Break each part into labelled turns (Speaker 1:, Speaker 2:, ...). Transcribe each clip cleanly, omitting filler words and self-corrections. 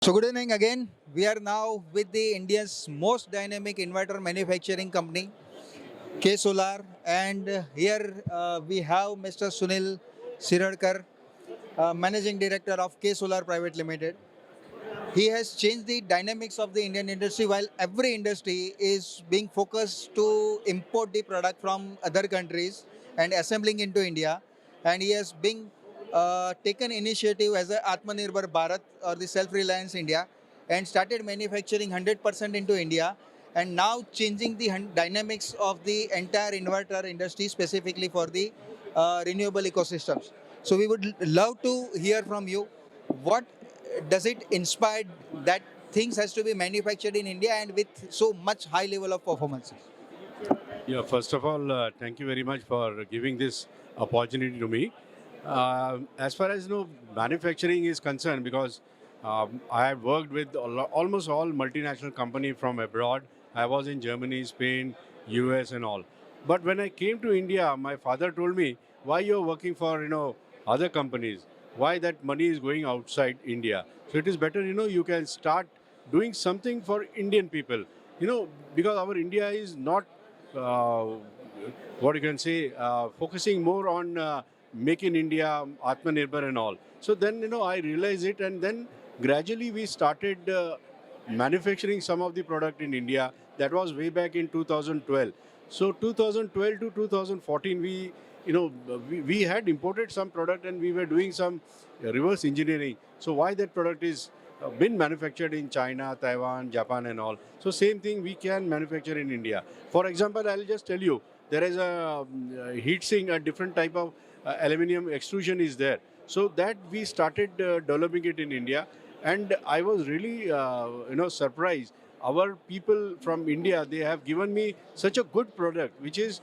Speaker 1: So good evening again. We are now with the India's most dynamic inverter manufacturing company, KSolare, and here we have Mr. Sunil Sinnarkar, Managing Director of KSolare Private Limited. He has changed the dynamics of the Indian industry while every industry is being focused to import the product from other countries and assembling into India. And he has been taken initiative as a Atmanirbhar Bharat or the self-reliance India and started manufacturing 100% into India and now changing the dynamics of the entire inverter industry specifically for the renewable ecosystems. So we would love to hear from you what does it inspire that things has to be manufactured in India and with so much high level of performance?
Speaker 2: Yeah, first of all, thank you very much for giving this opportunity to me. As far as manufacturing is concerned, because I have worked with almost all multinational company from abroad. I was in Germany, Spain, US, and all. But when I came to India, my father told me, "Why you're working for other companies? Why that money is going outside India? So it is better you can start doing something for Indian people. Because our India is not." uh, what you can say, focusing more on Make in India, Atmanirbhar and all. So then, I realized it, and then gradually we started manufacturing some of the product in India. That was way back in 2012. So 2012 to 2014, we had imported some product and we were doing some reverse engineering. So why that product is been manufactured in China, Taiwan, Japan, and all. So same thing we can manufacture in India. For example, I'll just tell you, there is a heat sink, a different type of aluminium extrusion is there. So that we started developing it in India, and I was really surprised. Our people from India, they have given me such a good product, which is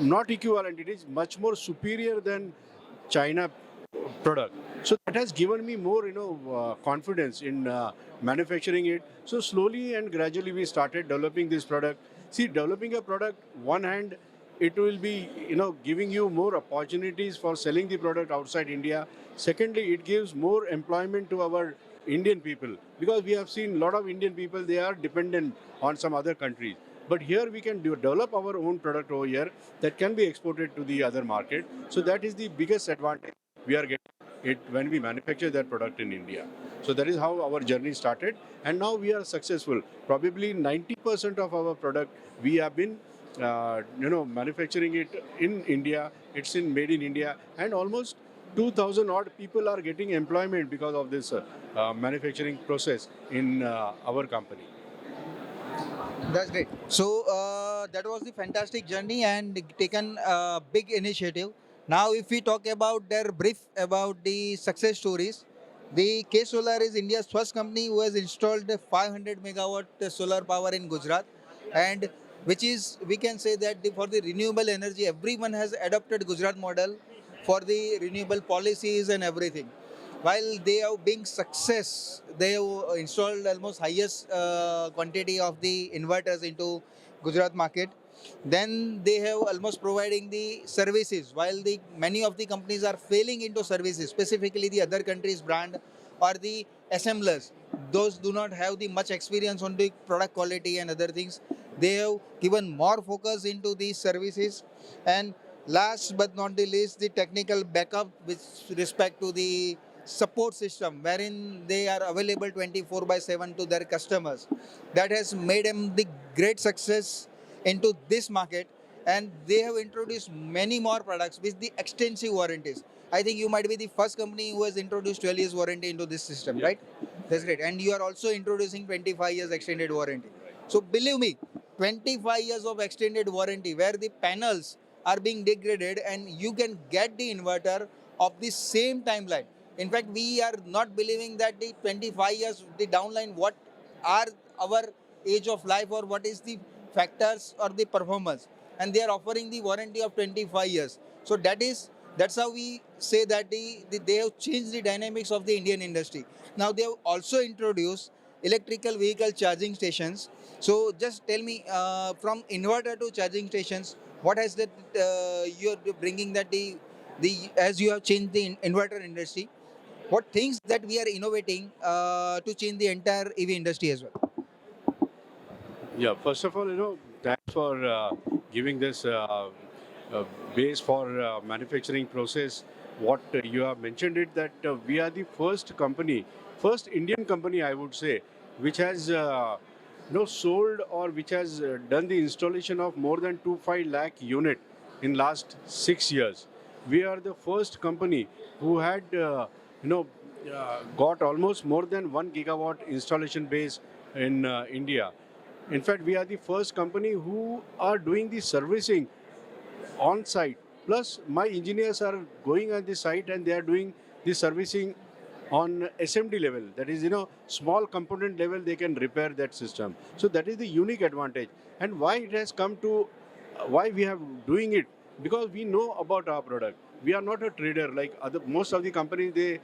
Speaker 2: not equivalent. It is much more superior than China product. So that has given me more, confidence in manufacturing it. So slowly and gradually we started developing this product. See, developing a product, one hand, it will be, giving you more opportunities for selling the product outside India. Secondly, it gives more employment to our Indian people, because we have seen a lot of Indian people, they are dependent on some other countries. But here we can develop our own product over here that can be exported to the other market. So that is the biggest advantage we are getting it when we manufacture that product in India. So that is how our journey started, and now we are successful. Probably 90% of our product we have been, manufacturing it in India. It's in made in India, and almost 2,000 odd people are getting employment because of this manufacturing process in our company.
Speaker 1: That's great. So that was the fantastic journey and taken a big initiative. Now, if we talk about their brief about the success stories, the K Solar is India's first company who has installed a 500 megawatt solar power in Gujarat, and which is we can say that for the renewable energy, everyone has adopted Gujarat model for the renewable policies and everything. While they have been success, they have installed almost highest quantity of the inverters into Gujarat market. Then they have almost providing the services. While the many of the companies are failing into services, specifically the other countries' brand or the assemblers, those do not have the much experience on the product quality and other things. They have given more focus into these services, and last but not the least, the technical backup with respect to the support system wherein they are available 24 by 7 to their customers. That has made them the great success into this market, and they have introduced many more products with the extensive warranties. I think you might be the first company who has introduced 12 years warranty into this system,
Speaker 2: Yeah.
Speaker 1: right? That's great. And you are also introducing 25 years extended warranty. So believe me, 25 years of extended warranty where the panels are being degraded and you can get the inverter of the same timeline. In fact, we are not believing that the 25 years, the downline, what are our age of life or what is the factors or the performance. And they are offering the warranty of 25 years. So that's how we say that they have changed the dynamics of the Indian industry. Now they have also introduced electrical vehicle charging stations. So just tell me, from inverter to charging stations, what has that you're bringing that the as you have changed the inverter industry. What things that we are innovating to change the entire EV industry as well?
Speaker 2: Yeah, first of all, thanks for giving this uh, base for manufacturing process. What you have mentioned it that we are the first company, first Indian company, I would say, which has sold or which has done the installation of more than 25 lakh unit in last 6 years. We are the first company who had you know got almost more than 1 gigawatt installation base in India. In fact, we are the first company who are doing the servicing on site. Plus, my engineers are going on the site and they are doing the servicing on SMD level. That is, small component level, they can repair that system. So that is the unique advantage. And why it has come to, why we have doing it, because we know about our product. We are not a trader like other most of the companies. They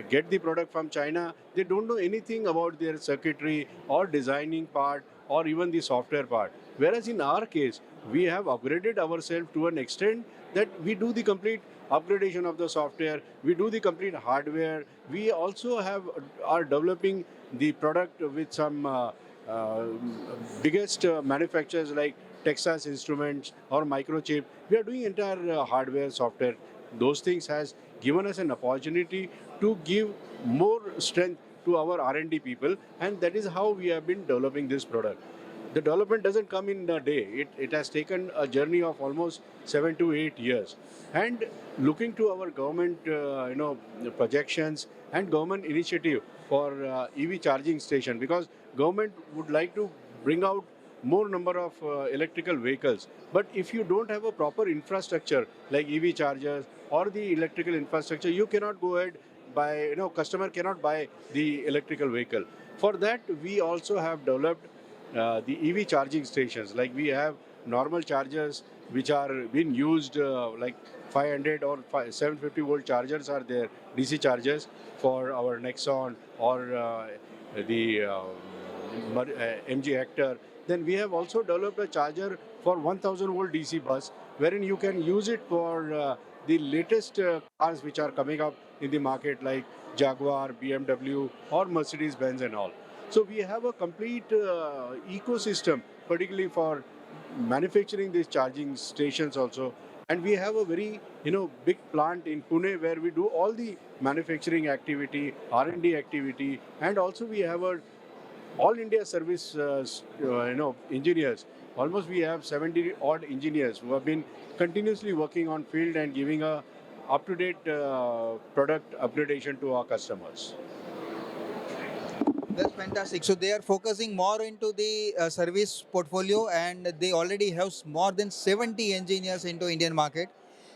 Speaker 2: get the product from China. They don't know anything about their circuitry or designing part or even the software part. Whereas in our case, we have upgraded ourselves to an extent that we do the complete upgradation of the software, we do the complete hardware. We also are developing the product with some uh, biggest manufacturers like Texas Instruments or Microchip. We are doing entire hardware, software. Those things has given us an opportunity to give more strength to our R&D people, and that is how we have been developing this product. The development doesn't come in a day. It has taken a journey of almost 7 to 8 years. And looking to our government, projections and government initiative for EV charging station, because government would like to bring out more number of electrical vehicles. But if you don't have a proper infrastructure like EV chargers or the electrical infrastructure, you cannot go ahead buy, customer cannot buy the electrical vehicle. For that, we also have developed the EV charging stations. Like we have normal chargers which are being used like 500 or 750 volt chargers are there, DC chargers for our Nexon or the MG Hector. Then we have also developed a charger for 1000 volt DC bus, wherein you can use it for the latest cars which are coming up in the market like Jaguar, BMW, or Mercedes Benz and all. So we have a complete ecosystem, particularly for manufacturing these charging stations also. And we have a very big plant in Pune where we do all the manufacturing activity, R&D activity, and also we have a all India service engineers. Almost we have 70 odd engineers who have been continuously working on field and giving a up to date product upgradation to our customers.
Speaker 1: That's fantastic. So they are focusing more into the service portfolio, and they already have more than 70 engineers into Indian market.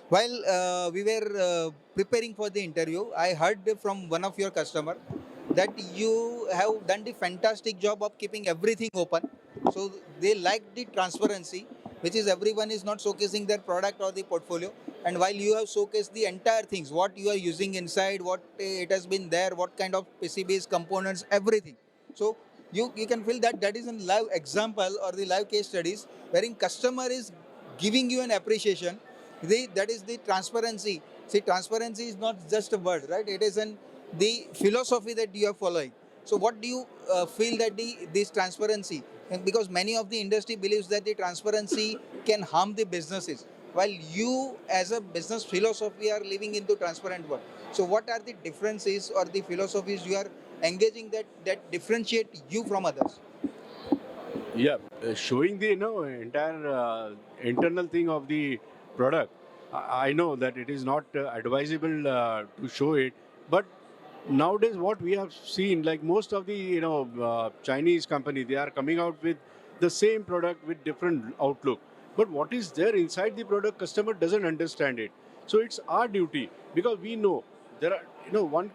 Speaker 1: While we were preparing for the interview, I heard from one of your customer that you have done the fantastic job of keeping everything open. So they like the transparency, which is everyone is not showcasing their product or the portfolio. And while you have showcased the entire things, what you are using inside, what it has been there, what kind of PCBs, components, everything. So you can feel that that is a live example or the live case studies wherein customer is giving you an appreciation. That is the transparency. See, transparency is not just a word, right? It is the philosophy that you are following. So what do you feel that this transparency, and because many of the industry believes that the transparency can harm the businesses, while you as a business philosophy are living into transparent world. So what are the differences or the philosophies you are engaging that differentiate you from others?
Speaker 2: Yeah, showing the entire internal thing of the product. I know that it is not advisable to show it, but nowadays what we have seen, like most of the Chinese company, they are coming out with the same product with different outlook. But what is there inside the product, customer doesn't understand it. So it's our duty, because we know there are one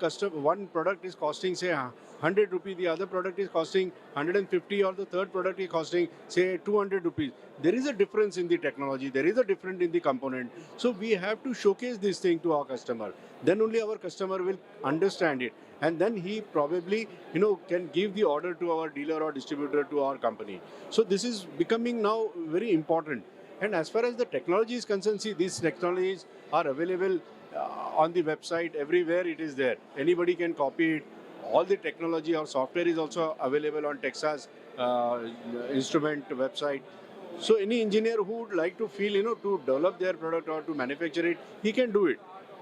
Speaker 2: product is costing say 100 rupees, the other product is costing 150, or the third product is costing say 200 rupees. There is a difference in the technology, there is a difference in the component. So we have to showcase this thing to our customer. Then only our customer will understand it, and then he probably can give the order to our dealer or distributor to our company. So this is becoming now very important. And as far as the technology is concerned, see, these technologies are available on the website, everywhere it is there. Anybody can copy it. All the technology or software is also available on Texas Instrument website. So any engineer who would like to feel, to develop their product or to manufacture it, he can do it.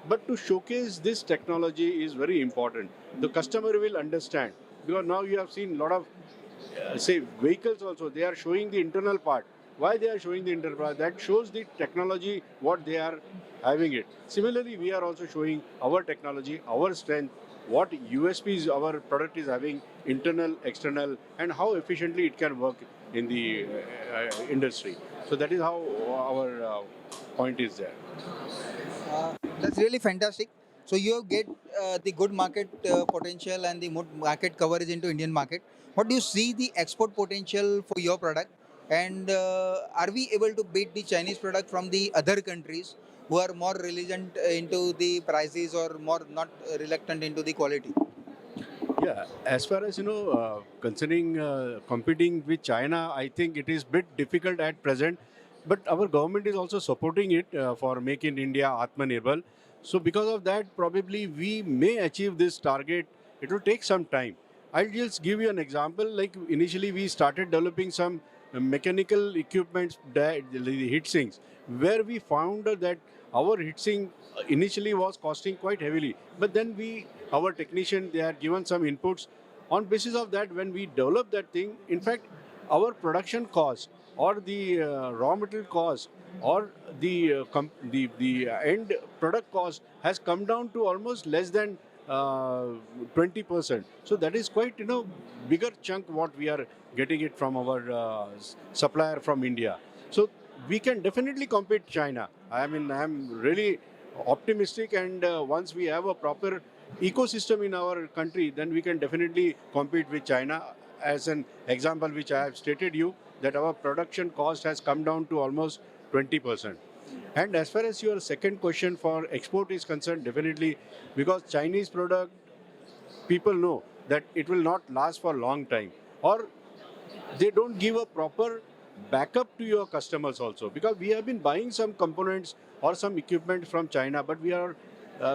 Speaker 2: But to showcase this technology is very important. The customer will understand, because now you have seen a lot of say vehicles also, they are showing the internal part. Why they are showing the internal part? That shows the technology what they are having it. Similarly, we are also showing our technology, our strength, what USPs our product is having, internal, external, and how efficiently it can work in the industry. So that is how our point is there.
Speaker 1: That's really fantastic. So you get the good market potential and the market coverage into Indian market. What do you see the export potential for your product? And are we able to beat the Chinese product from the other countries who are more reluctant into the prices or more not reluctant into the quality?
Speaker 2: Yeah, as far as concerning competing with China, I think it is bit difficult at present. But our government is also supporting it for Make in India Atmanirbhar. So because of that, probably we may achieve this target. It will take some time. I'll just give you an example. Like initially, we started developing some mechanical equipments, the heat sinks, where we found that our heat sink initially was costing quite heavily. But then our technician, they had given some inputs. On basis of that, when we developed that thing, in fact, our production cost or the raw material cost or the end product cost has come down to almost less than 20%. So that is quite bigger chunk what we are getting it from our supplier from India. So we can definitely compete China. I mean, I'm really optimistic, and once we have a proper ecosystem in our country, then we can definitely compete with China. As an example, which I have stated you, that our production cost has come down to almost 20%. And as far as your second question for export is concerned, definitely, because Chinese product, people know that it will not last for a long time, or they don't give a proper backup to your customers also, because we have been buying some components or some equipment from China, but we are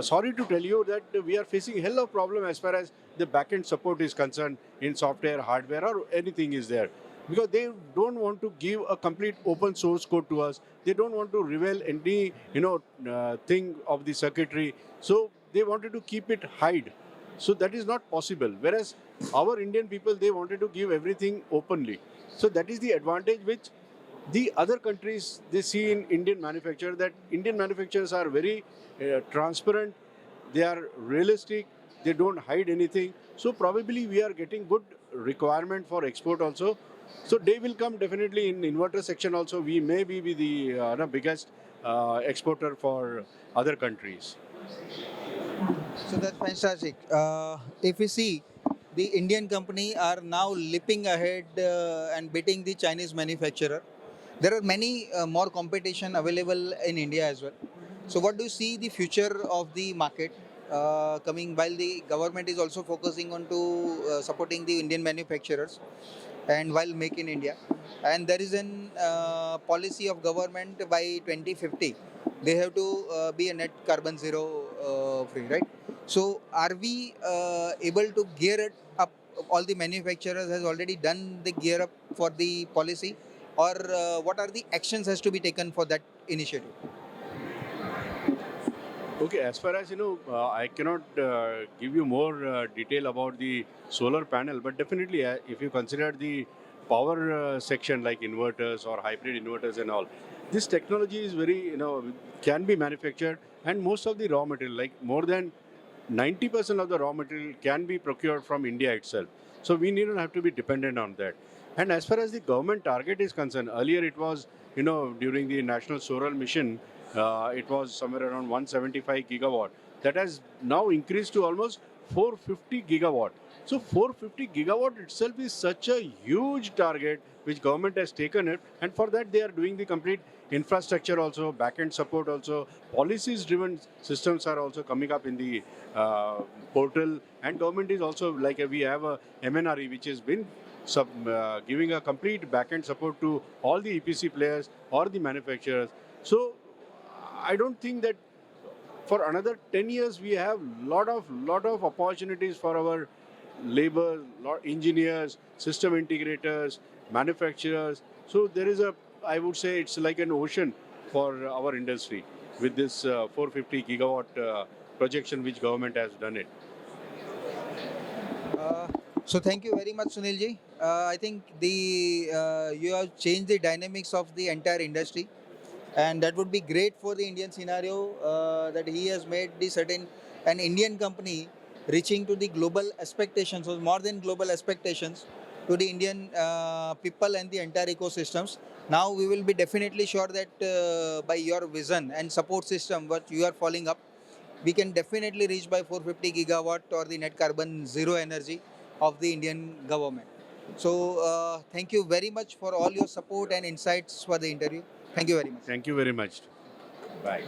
Speaker 2: sorry to tell you that we are facing hell of problem as far as the back-end support is concerned in software, hardware, or anything is there, because they don't want to give a complete open source code to us. They don't want to reveal any thing of the circuitry, so they wanted to keep it hide. So that is not possible. Whereas our Indian people, they wanted to give everything openly. So that is the advantage which the other countries they see in Indian manufacture, that Indian manufacturers are very transparent, they are realistic, they don't hide anything. So probably we are getting good requirement for export also. So they will come definitely in inverter section also. We may be the biggest exporter for other countries.
Speaker 1: So that's fantastic. If we see, the Indian company are now leaping ahead and beating the Chinese manufacturer. There are many more competition available in India as well. So, what do you see the future of the market coming? While the government is also focusing on to supporting the Indian manufacturers, and while Make in India, and there is an policy of government by 2050, they have to be a net carbon zero free, right? So, are we able to gear it up? All the manufacturers has already done the gear up for the policy, or what are the actions has to be taken for that initiative?
Speaker 2: Okay, as far as I cannot give you more detail about the solar panel, but definitely if you consider the power section like inverters or hybrid inverters and all, this technology is very, can be manufactured, and most of the raw material, like more than 90% of the raw material can be procured from India itself. So we need not have to be dependent on that. And as far as the government target is concerned, earlier it was, during the National Solar Mission, it was somewhere around 175 gigawatt. That has now increased to almost 450 gigawatt. So 450 gigawatt itself is such a huge target which government has taken it, and for that they are doing the complete infrastructure also, back-end support also, policies-driven systems are also coming up in the portal, and government is also like we have a MNRE which has been giving a complete back-end support to all the EPC players or the manufacturers. So I don't think that for another 10 years we have lot of opportunities for our labor, engineers, system integrators, manufacturers. So there is a, I would say it's like an ocean for our industry with this 450 gigawatt projection which government has done it.
Speaker 1: Uh, so thank you very much, Sunil ji. I think the you have changed the dynamics of the entire industry, and that would be great for the Indian scenario. That he has made the certain an Indian company reaching to the global expectations, so more than global expectations to the Indian people and the entire ecosystems. Now we will be definitely sure that by your vision and support system, what you are following up, we can definitely reach by 450 gigawatt or the net carbon zero energy of the Indian government. So thank you very much for all your support and insights for the interview. Thank you very much.
Speaker 2: Thank you very much. Bye.